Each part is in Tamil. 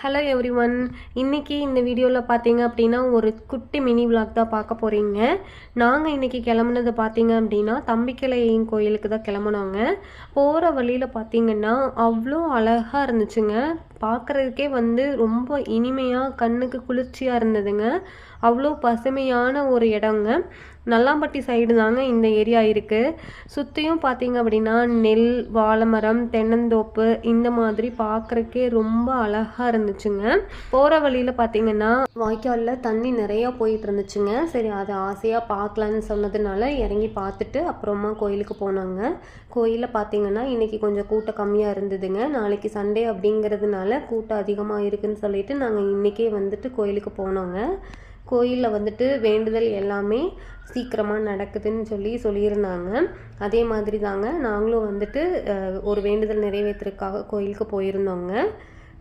Hello everyone. இன்றைக்கி இந்த வீடியோவில் பார்த்தீங்க அப்படின்னா ஒரு குட்டி மினி விளாக் தான் பார்க்க போகிறீங்க. நாங்கள் இன்றைக்கி கிளம்புனது பார்த்தீங்க அப்படின்னா தம்பிக்கலை கோயிலுக்கு தான் கிளம்புனோங்க. போகிற வழியில் பார்த்தீங்கன்னா அவ்வளோ அழகாக இருந்துச்சுங்க. பார்க்குறதுக்கே ரொம்ப இனிமையாக கண்ணுக்கு குளிர்ச்சியாக இருந்ததுங்க. அவ்வளோ பசுமையான ஒரு இடங்க. நல்லாம்பட்டி சைடு தாங்க இந்த ஏரியா இருக்குது. சுற்றியும் பார்த்தீங்க அப்படின்னா நெல், வாழைமரம், தென்னந்தோப்பு இந்த மாதிரி பார்க்குறக்கே ரொம்ப அழகாக இருந்துச்சுங்க. போகிற வழியில் பார்த்தீங்கன்னா வாய்க்காலில் தண்ணி நிறையா போயிட்டு இருந்துச்சுங்க. சரி, அதை ஆசையாக பார்க்கலான்னு சொன்னதுனால இறங்கி பார்த்துட்டு அப்புறமா கோயிலுக்கு போனாங்க. கோயிலில் பார்த்தீங்கன்னா இன்றைக்கி கொஞ்சம் கூட்டம் கம்மியாக இருந்ததுங்க. நாளைக்கு சண்டே அப்படிங்கிறதுனால கூட்டம் அதிகமாக இருக்குதுன்னு சொல்லிட்டு நாங்கள் இன்றைக்கே கோயிலுக்கு போனோங்க. கோயிலில் வேண்டுதல் எல்லாமே சீக்கிரமாக நடக்குதுன்னு சொல்லியிருந்தாங்க. அதே மாதிரி தாங்க நாங்களும் ஒரு வேண்டுதல் நிறைவேற்றுறதுக்காக கோயிலுக்கு போயிருந்தோங்க.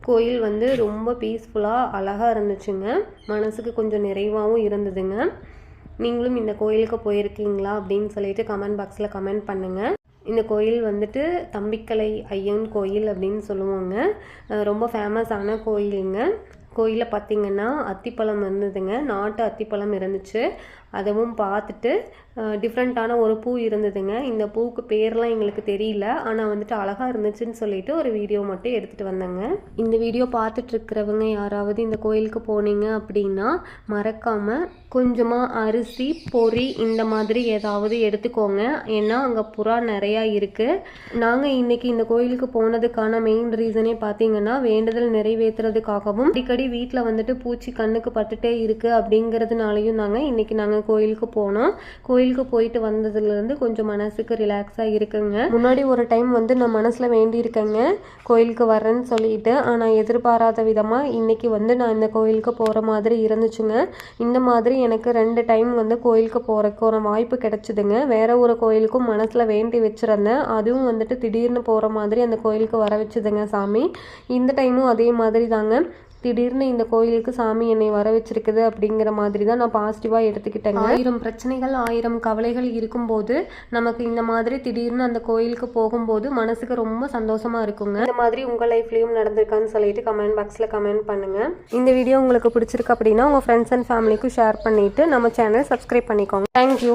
கோயில் ரொம்ப பீஸ்ஃபுல்லாக அழகாக இருந்துச்சுங்க. மனசுக்கு கொஞ்சம் நிறைவாகவும் இருந்ததுங்க. நீங்களும் இந்த கோயிலுக்கு போயிருக்கீங்களா அப்படின்னு சொல்லிட்டு கமெண்ட் பாக்ஸில் கமெண்ட் பண்ணுங்கள். இந்த கோயில் தம்பிக்கலை ஐயன் கோயில் அப்படின்னு சொல்லுவாங்க. ரொம்ப ஃபேமஸான கோயிலுங்க. கோயிலில் பார்த்திங்கன்னா அத்திப்பழம் இருந்ததுங்க. நாட்டு அத்திப்பழம் இருந்துச்சு. அதுவும் பார்த்துட்டு டிஃப்ரெண்ட்டான ஒரு பூ இருந்ததுங்க. இந்த பூவுக்கு பேர்லாம் எங்களுக்கு தெரியல, ஆனால் அழகாக இருந்துச்சுன்னு சொல்லிட்டு ஒரு வீடியோ மட்டும் எடுத்துகிட்டு வந்தேங்க. இந்த வீடியோ பார்த்துட்ருக்கிறவங்க யாராவது இந்த கோயிலுக்கு போனீங்க அப்படின்னா மறக்காமல் கொஞ்சமாக அரிசி, பொரி இந்த மாதிரி ஏதாவது எடுத்துக்கோங்க. ஏன்னா அங்கே புறா நிறையா இருக்குது. நாங்கள் இன்றைக்கி இந்த கோயிலுக்கு போனதுக்கான மெயின் ரீசனே பார்த்திங்கன்னா வேண்டுதல் நிறைவேற்றுறதுக்காகவும் அடிக்கடி வீட்டில் பூச்சி கண்ணுக்கு பட்டுட்டே இருக்குது அப்படிங்கிறதுனாலையும் தாங்க இன்றைக்கி நாங்கள் கோயிலுக்கு போனோம். கோயிலுக்கு போயிட்டு வந்ததுலேருந்து கொஞ்சம் மனசுக்கு ரிலாக்ஸாக இருக்குங்க. முன்னாடி ஒரு டைம் நான் மனசில் வேண்டியிருக்கேங்க கோயிலுக்கு வரேன்னு சொல்லிட்டு. ஆனால் எதிர்பாராத விதமாக இன்றைக்கி நான் இந்த கோயிலுக்கு போகிற மாதிரி இருந்துச்சுங்க. இந்த மாதிரி எனக்கு 2 டைம் கோயிலுக்கு போகிறக்கு ஒரு வாய்ப்பு கிடச்சிதுங்க. வேறு ஒரு கோயிலுக்கும் மனசில் வேண்டி வச்சுருந்தேன். அதுவும் திடீர்னு போகிற மாதிரி அந்த கோயிலுக்கு வர வச்சுதுங்க சாமி. இந்த டைமும் அதே மாதிரி தாங்க. திடீர்னு இந்த கோயிலுக்கு சாமி என்னை வர வச்சிருக்குது அப்படிங்கிற மாதிரி தான் நான் பாசிட்டிவாக எடுத்துக்கிட்டேங்க. 1000 பிரச்சனைகள் 1000 கவலைகள் இருக்கும்போது நமக்கு இந்த மாதிரி திடீர்னு அந்த கோயிலுக்கு போகும்போது மனசுக்கு ரொம்ப சந்தோஷமாக இருக்குங்க. இந்த மாதிரி உங்கள் லைஃப்லேயும் நடந்திருக்கான்னு சொல்லிட்டு கமெண்ட் பாக்ஸில் கமெண்ட் பண்ணுங்கள். இந்த வீடியோ உங்களுக்கு பிடிச்சிருக்கு அப்படின்னா உங்கள் ஃப்ரெண்ட்ஸ் அண்ட் ஃபேமிலிக்கும் ஷேர் பண்ணிவிட்டு நம்ம சேனலை சப்ஸ்கிரைப் பண்ணிக்கோங்க. தேங்க்யூ.